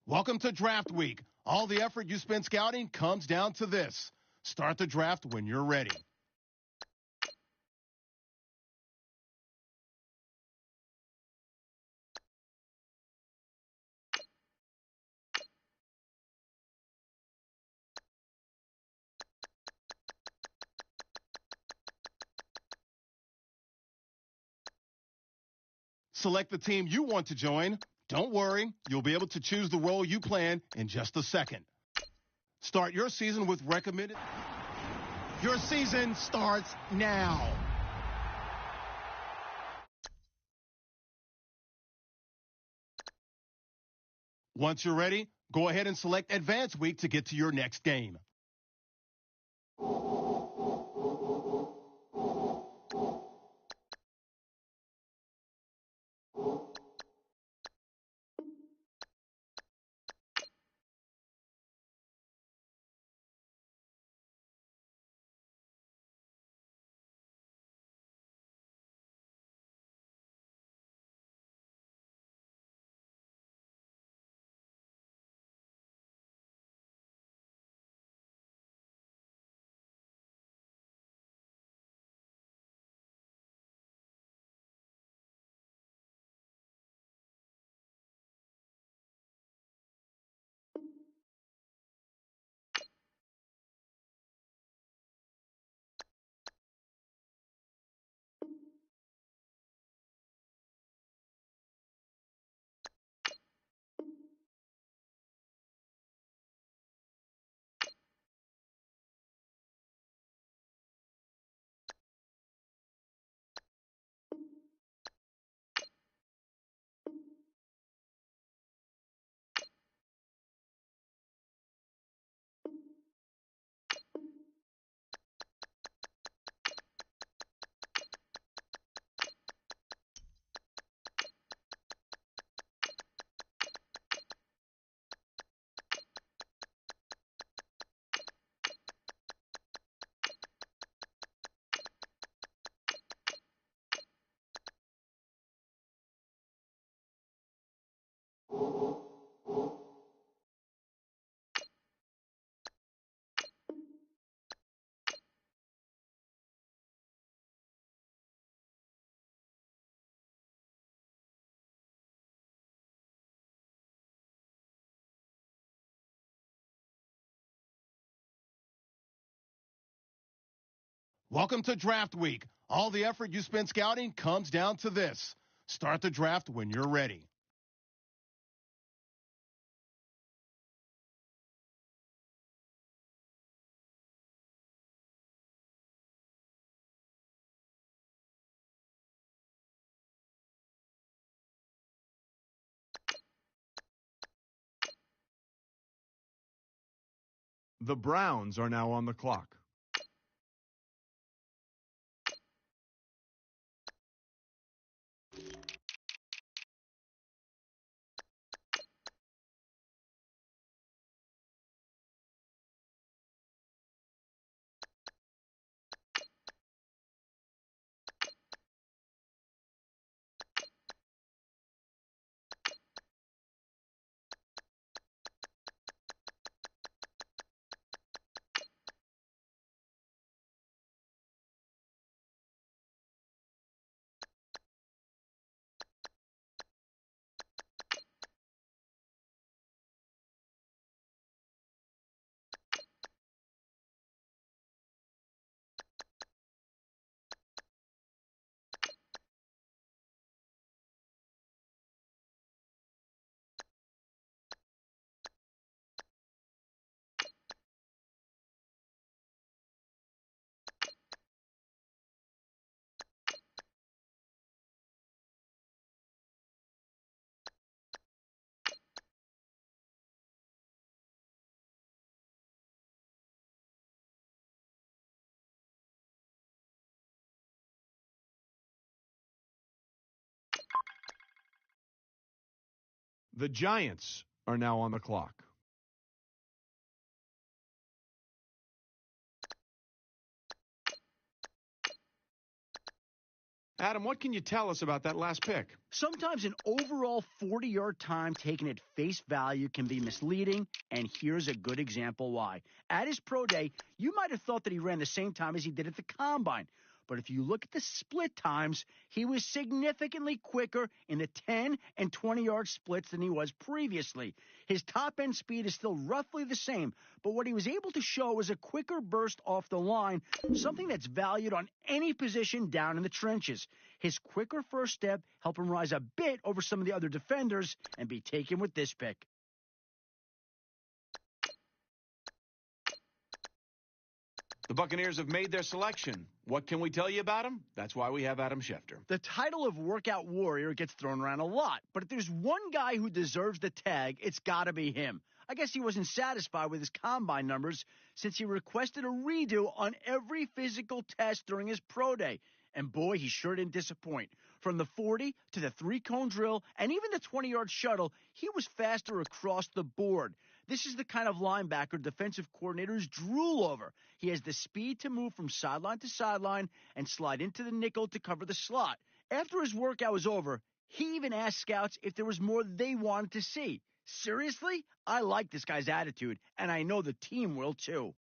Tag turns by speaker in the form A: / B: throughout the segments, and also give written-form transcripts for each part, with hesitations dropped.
A: Welcome to Draft Week. All the effort you spend scouting comes down to this. Start the draft when you're ready. Select the team you want to join. Don't worry, you'll be able to choose the role you plan in just a second. Start your season with recommended. Your season starts now. Once you're ready, go ahead and select Advanced Week to get to your next game. Welcome to Draft Week. All the effort you spent scouting comes down to this. Start the draft when you're ready.
B: The Browns are now on the clock. The Giants are now on the clock. Adam, what can you tell us about that last pick?
C: Sometimes an overall 40-yard time taken at face value can be misleading, and here's a good example why. At his pro day, you might have thought that he ran the same time as he did at the combine. But if you look at the split times, he was significantly quicker in the 10 and 20-yard splits than he was previously. His top-end speed is still roughly the same, but what he was able to show was a quicker burst off the line, something that's valued on any position down in the trenches. His quicker first step helped him rise a bit over some of the other defenders and be taken with this pick.
B: The Buccaneers have made their selection. What can we tell you about them? That's why we have Adam Schefter.
C: The title of workout warrior gets thrown around a lot, but if there's one guy who deserves the tag, it's got to be him. I guess he wasn't satisfied with his combine numbers since he requested a redo on every physical test during his pro day. And boy, he sure didn't disappoint. From the 40 to the 3-cone drill and even the 20-yard shuttle, he was faster across the board. This is the kind of linebacker defensive coordinators drool over. He has the speed to move from sideline to sideline and slide into the nickel to cover the slot. After his workout was over, he even asked scouts if there was more they wanted to see. Seriously? I like this guy's attitude, and I know the team will too.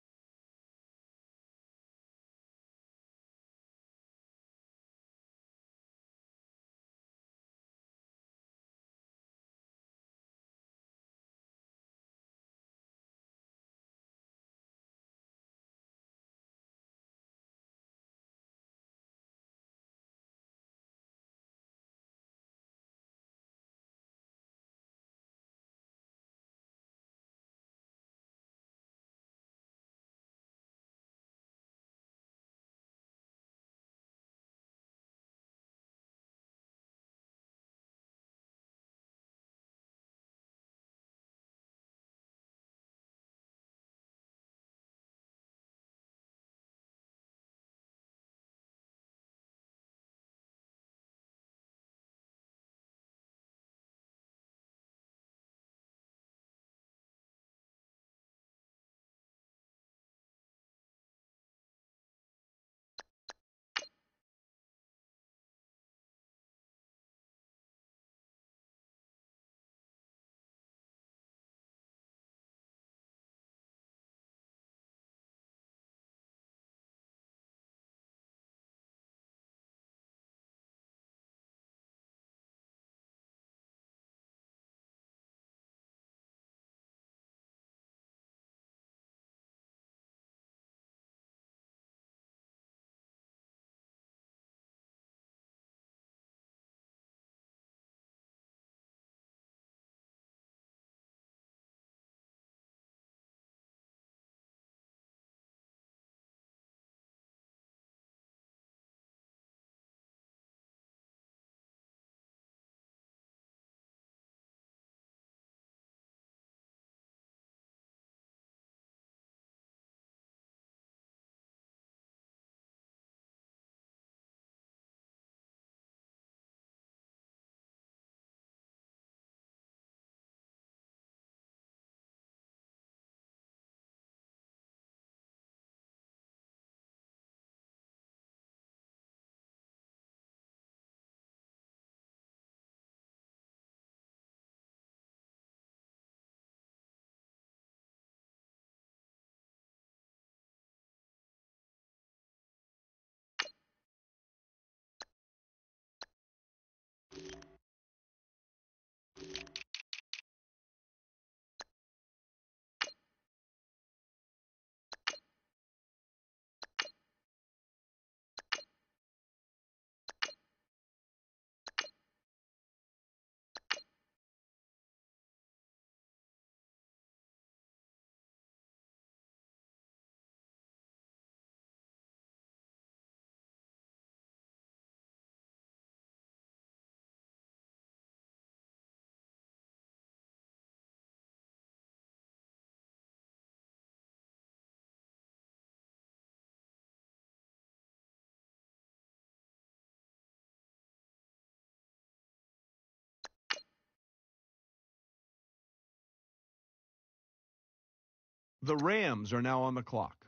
B: The Rams are now on the clock.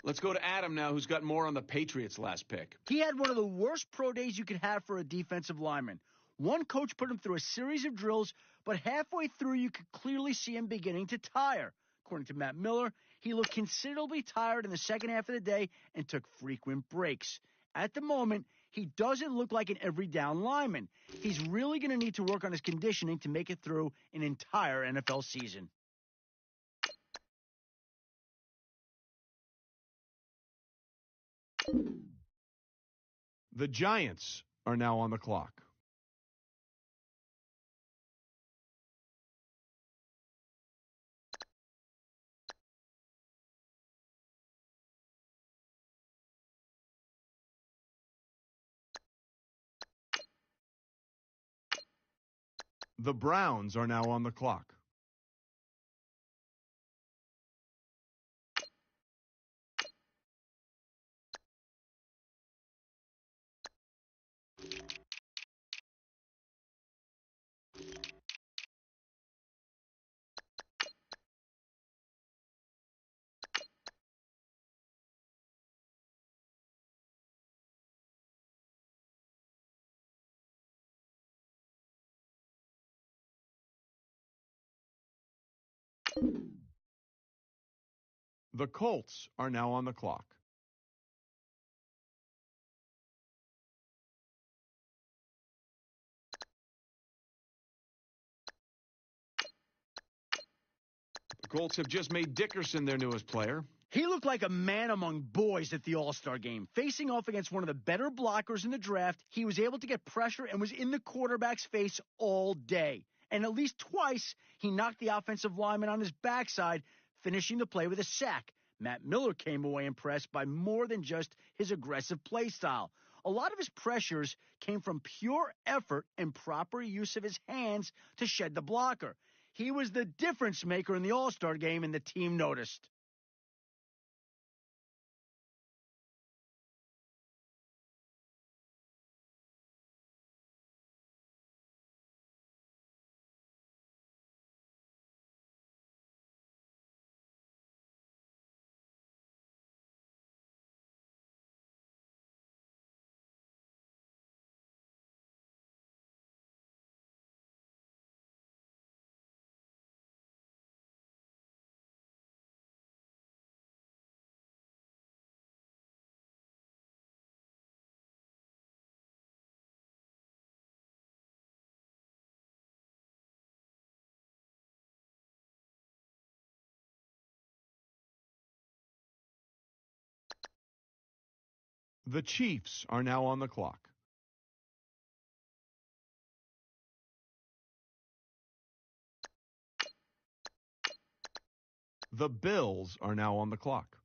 B: Let's go to Adam now, who's got more on the Patriots' last pick.
C: He had one of the worst pro days you could have for a defensive lineman. One coach put him through a series of drills, but halfway through you could clearly see him beginning to tire. According to Matt Miller, he looked considerably tired in the second half of the day and took frequent breaks. At the moment, he doesn't look like an every down lineman. He's really going to need to work on his conditioning to make it through an entire NFL season.
B: The Giants are now on the clock. The Browns are now on the clock. The Colts are now on the clock. The Colts have just made Dickerson their newest player.
C: He looked like a man among boys at the All-Star game. Facing off against one of the better blockers in the draft, he was able to get pressure and was in the quarterback's face all day. And at least twice, he knocked the offensive lineman on his backside, finishing the play with a sack. Matt Miller came away impressed by more than just his aggressive play style. A lot of his pressures came from pure effort and proper use of his hands to shed the blocker. He was the difference maker in the All-Star game, and the team noticed.
B: The Chiefs are now on the clock. The Bills are now on the clock.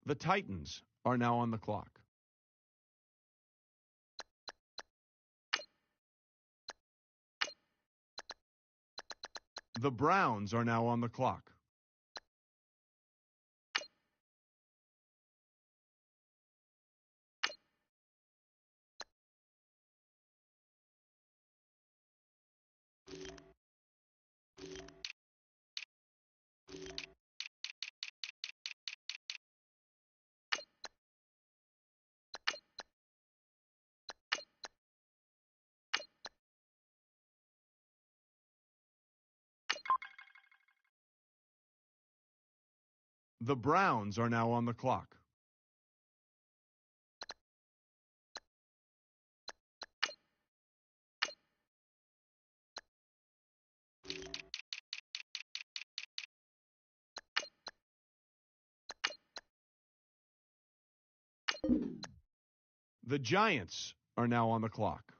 B: The Titans are now on the clock. The Browns are now on the clock. The Browns are now on the clock. The Giants are now on the clock.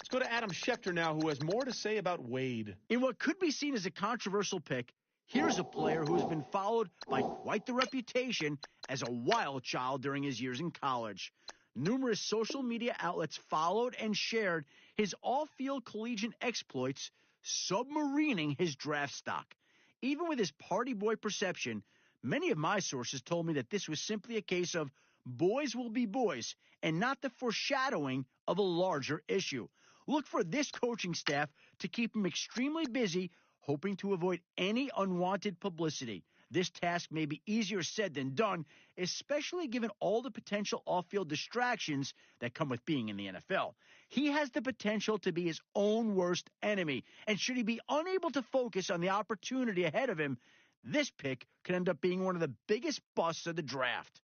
B: Let's go to Adam Schefter now, who has more to say about Wade.
C: In what could be seen as a controversial pick, here's a player who has been followed by quite the reputation as a wild child during his years in college. Numerous social media outlets followed and shared his off-field collegiate exploits, submarining his draft stock. Even with his party boy perception, many of my sources told me that this was simply a case of boys will be boys and not the foreshadowing of a larger issue. Look for this coaching staff to keep him extremely busy, hoping to avoid any unwanted publicity. This task may be easier said than done, especially given all the potential off-field distractions that come with being in the NFL. He has the potential to be his own worst enemy, and should he be unable to focus on the opportunity ahead of him, this pick could end up being one of the biggest busts of the draft.